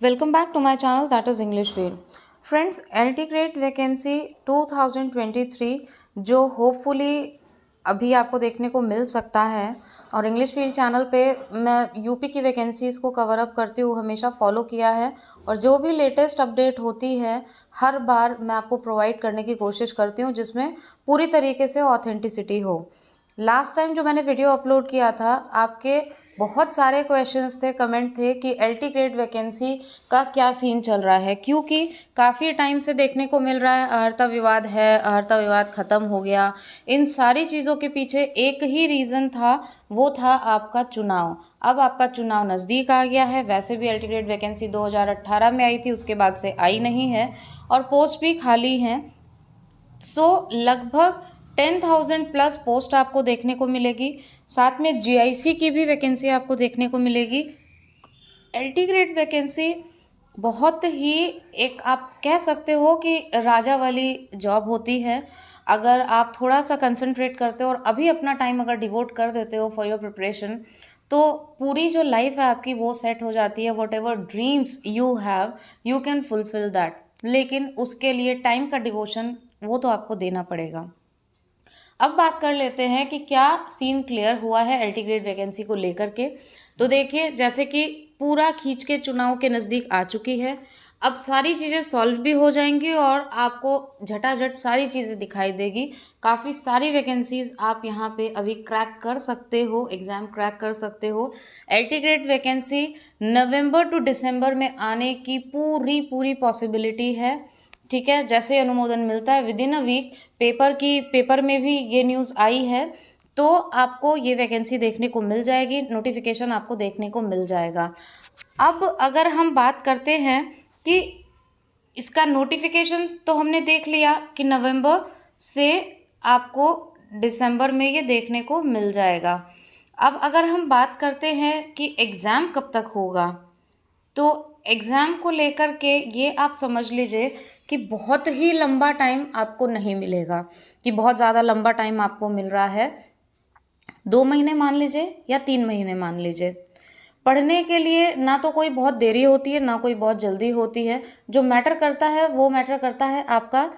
Welcome back to my channel, that is English Reel. Friends, LT grade vacancy 2023 जो hopefully अभी आपको देखने को मिल सकता है, और इंग्लिश फील्ड चैनल पे मैं यूपी की वैकेंसीज़ को कवर अप करती हूँ, हमेशा फॉलो किया है और जो भी लेटेस्ट अपडेट होती है हर बार मैं आपको प्रोवाइड करने की कोशिश करती हूँ जिसमें पूरी तरीके से ऑथेंटिसिटी हो। लास्ट टाइम जो मैंने वीडियो अपलोड किया था, आपके बहुत सारे क्वेश्चंस थे, कमेंट थे कि LT ग्रेड वैकेंसी का क्या सीन चल रहा है, क्योंकि काफ़ी टाइम से देखने को मिल रहा है अर्हता विवाद है, अर्हता विवाद ख़त्म हो गया। इन सारी चीज़ों के पीछे एक ही रीज़न था, वो था आपका चुनाव। अब आपका चुनाव नज़दीक आ गया है। वैसे भी LT ग्रेड वैकेंसी 2018 में आई थी, उसके बाद से आई नहीं है और पोस्ट भी खाली हैं। लगभग 10,000 प्लस पोस्ट आपको देखने को मिलेगी। साथ में GIC की भी वैकेंसी आपको देखने को मिलेगी। LT ग्रेड वैकेंसी बहुत ही एक आप कह सकते हो कि राजा वाली जॉब होती है। अगर आप थोड़ा सा कंसंट्रेट करते हो और अभी अपना टाइम अगर डिवोट कर देते हो फॉर योर प्रिपरेशन, तो पूरी जो लाइफ है आपकी वो सेट हो जाती है। What ever dreams you have, you can fulfil that. लेकिन उसके लिए टाइम का डिवोशन वो तो आपको देना पड़ेगा। अब बात कर लेते हैं कि क्या सीन क्लियर हुआ है LT ग्रेड वैकेंसी को लेकर के। तो देखिए, जैसे कि पूरा खींच के चुनाव के नज़दीक आ चुकी है, अब सारी चीज़ें सॉल्व भी हो जाएंगी और आपको झटाझट सारी चीज़ें दिखाई देगी। काफ़ी सारी वैकेंसीज़ आप यहाँ पे अभी क्रैक कर सकते हो, एग्ज़ाम क्रैक कर सकते हो। LT grade vacancy November to December में आने की पूरी पूरी पॉसिबिलिटी है। ठीक है, जैसे अनुमोदन मिलता है within a week, paper में भी ये न्यूज़ आई है, तो आपको ये वैकेंसी देखने को मिल जाएगी, नोटिफिकेशन आपको देखने को मिल जाएगा। अब अगर हम बात करते हैं कि इसका नोटिफिकेशन तो हमने देख लिया कि नवंबर से आपको दिसंबर में ये देखने को मिल जाएगा। अब अगर हम बात करते हैं कि एग्ज़ाम कब तक होगा, तो एग्ज़ाम को लेकर के ये आप समझ लीजिए कि बहुत ही लंबा टाइम आपको नहीं मिलेगा, कि बहुत ज़्यादा लंबा टाइम आपको मिल रहा है। 2 महीने मान लीजिए या 3 महीने मान लीजिए। पढ़ने के लिए ना तो कोई बहुत देरी होती है, ना कोई बहुत जल्दी होती है। जो मैटर करता है वो मैटर करता है आपका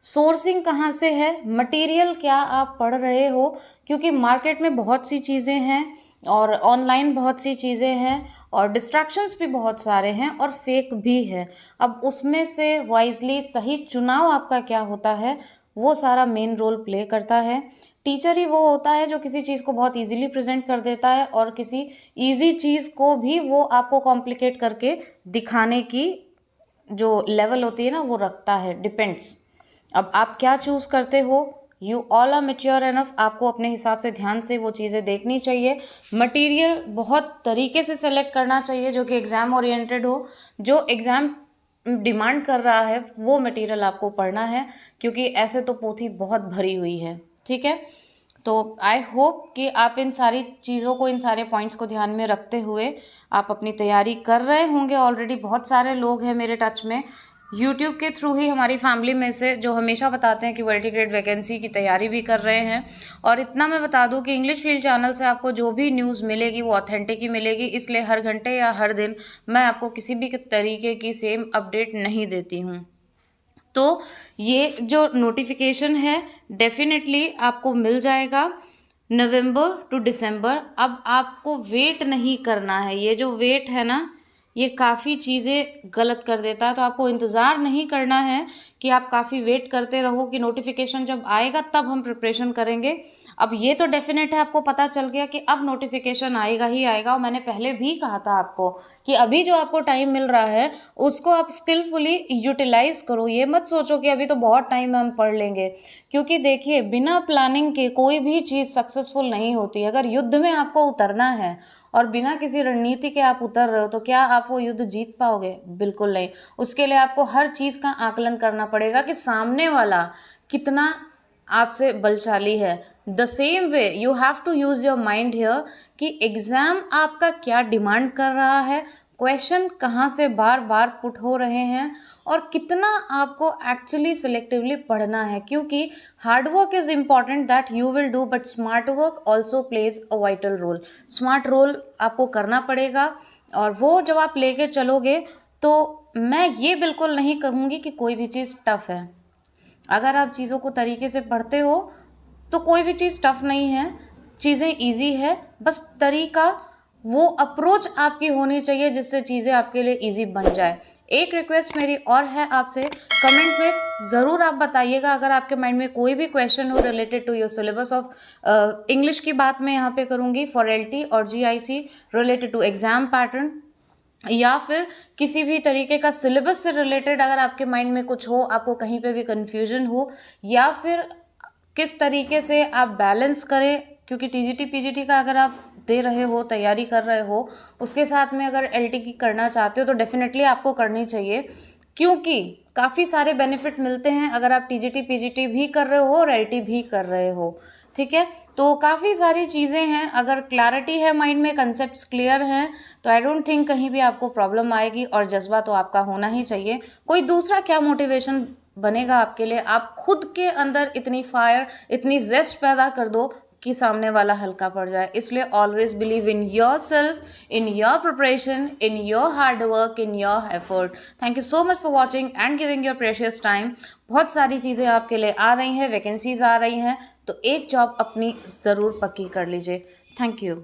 सोर्सिंग कहाँ से है, मटेरियल क्या आप पढ़ रहे हो, क्योंकि मार्केट में बहुत सी चीज़ें हैं और ऑनलाइन बहुत सी चीज़ें हैं और डिस्ट्रैक्शंस भी बहुत सारे हैं और फेक भी है। अब उसमें से वाइजली सही चुनाव आपका क्या होता है, वो सारा मेन रोल प्ले करता है। टीचर ही वो होता है जो किसी चीज़ को बहुत इजीली प्रेजेंट कर देता है और किसी इजी चीज़ को भी वो आपको कॉम्प्लिकेट करके दिखाने की जो लेवल होती है ना, वो रखता है, डिपेंड्स। अब आप क्या चूज़ करते हो, you all are mature enough, आपको अपने हिसाब से ध्यान से वो चीज़ें देखनी चाहिए। मटेरियल बहुत तरीके से सेलेक्ट करना चाहिए जो कि एग्ज़ाम ओरिएंटेड हो, जो एग्ज़ाम डिमांड कर रहा है वो मटेरियल आपको पढ़ना है, क्योंकि ऐसे तो पोथी बहुत भरी हुई है। ठीक है, तो आई होप कि आप इन सारी चीज़ों को, इन सारे पॉइंट्स को ध्यान में रखते हुए आप अपनी तैयारी कर रहे होंगे। ऑलरेडी बहुत सारे लोग हैं मेरे टच में, यूट्यूब के थ्रू ही हमारी फैमिली में से, जो हमेशा बताते हैं कि LT ग्रेड वैकेंसी की तैयारी भी कर रहे हैं। और इतना मैं बता दूं कि इंग्लिश फील्ड चैनल से आपको जो भी न्यूज़ मिलेगी वो ऑथेंटिक ही मिलेगी, इसलिए हर घंटे या हर दिन मैं आपको किसी भी तरीके की सेम अपडेट नहीं देती हूँ। तो ये जो नोटिफिकेशन है डेफिनेटली आपको मिल जाएगा नवंबर टू दिसंबर। अब आपको वेट नहीं करना है, ये जो वेट है ना, ये काफ़ी चीज़ें गलत कर देता है। तो आपको इंतज़ार नहीं करना है कि आप काफ़ी वेट करते रहो कि नोटिफिकेशन जब आएगा तब हम प्रिपरेशन करेंगे। अब ये तो डेफिनेट है, आपको पता चल गया कि अब नोटिफिकेशन आएगा ही आएगा। और मैंने पहले भी कहा था आपको कि अभी जो आपको टाइम मिल रहा है उसको आप स्किलफुली यूटिलाइज करो। ये मत सोचो कि अभी तो बहुत टाइम है हम पढ़ लेंगे, क्योंकि देखिए बिना प्लानिंग के कोई भी चीज़ सक्सेसफुल नहीं होती। अगर युद्ध में आपको उतरना है और बिना किसी रणनीति के आप उतर रहे हो, तो क्या आप वो युद्ध जीत पाओगे? बिल्कुल नहीं। उसके लिए आपको हर चीज़ का आकलन करना पड़ेगा कि सामने वाला कितना आपसे बलशाली है। The same way you have to use your mind here कि एग्ज़ाम आपका क्या डिमांड कर रहा है, क्वेश्चन कहाँ से बार बार पुट हो रहे हैं और कितना आपको एक्चुअली सिलेक्टिवली पढ़ना है। क्योंकि hard work is important, that you will do, but smart work also plays a vital role. Smart role आपको करना पड़ेगा और वो जब आप लेके चलोगे तो मैं ये बिल्कुल नहीं कहूँगी कि कोई भी चीज़ टफ़ है। अगर आप चीज़ों को तरीके से पढ़ते हो तो कोई भी चीज़ टफ़ नहीं है, चीज़ें ईज़ी है, बस तरीका, वो अप्रोच आपकी होनी चाहिए जिससे चीज़ें आपके लिए ईज़ी बन जाए। एक रिक्वेस्ट मेरी और है आपसे, कमेंट में ज़रूर आप बताइएगा अगर आपके माइंड में कोई भी क्वेश्चन हो related to your syllabus of English की बात मैं यहाँ पे करूँगी फॉर एलटी और GIC, related to exam pattern, या फिर किसी भी तरीके का सिलेबस से रिलेटेड अगर आपके माइंड में कुछ हो, आपको कहीं पे भी कन्फ्यूजन हो, या फिर किस तरीके से आप बैलेंस करें, क्योंकि टीजीटी पीजीटी का अगर आप दे रहे हो, तैयारी कर रहे हो, उसके साथ में अगर एलटी की करना चाहते हो तो डेफिनेटली आपको करनी चाहिए, क्योंकि काफ़ी सारे बेनिफिट मिलते हैं अगर आप टीजीटी पीजीटी भी कर रहे हो और एलटी भी कर रहे हो। ठीक है, तो काफ़ी सारी चीज़ें हैं, अगर क्लैरिटी है माइंड में, कंसेप्ट्स क्लियर हैं, तो आई डोंट थिंक कहीं भी आपको प्रॉब्लम आएगी। और जज्बा तो आपका होना ही चाहिए, कोई दूसरा क्या मोटिवेशन बनेगा आपके लिए, आप खुद के अंदर इतनी फायर, इतनी जेस्ट पैदा कर दो कि सामने वाला हल्का पड़ जाए। इसलिए always believe in your self, in your preparation, in your hard work, in your effort. Thank you so much for watching and giving your precious time. बहुत सारी चीज़ें आपके लिए आ रही हैं, वैकेंसीज आ रही हैं, तो एक जॉब अपनी ज़रूर पक्की कर लीजिए। Thank you.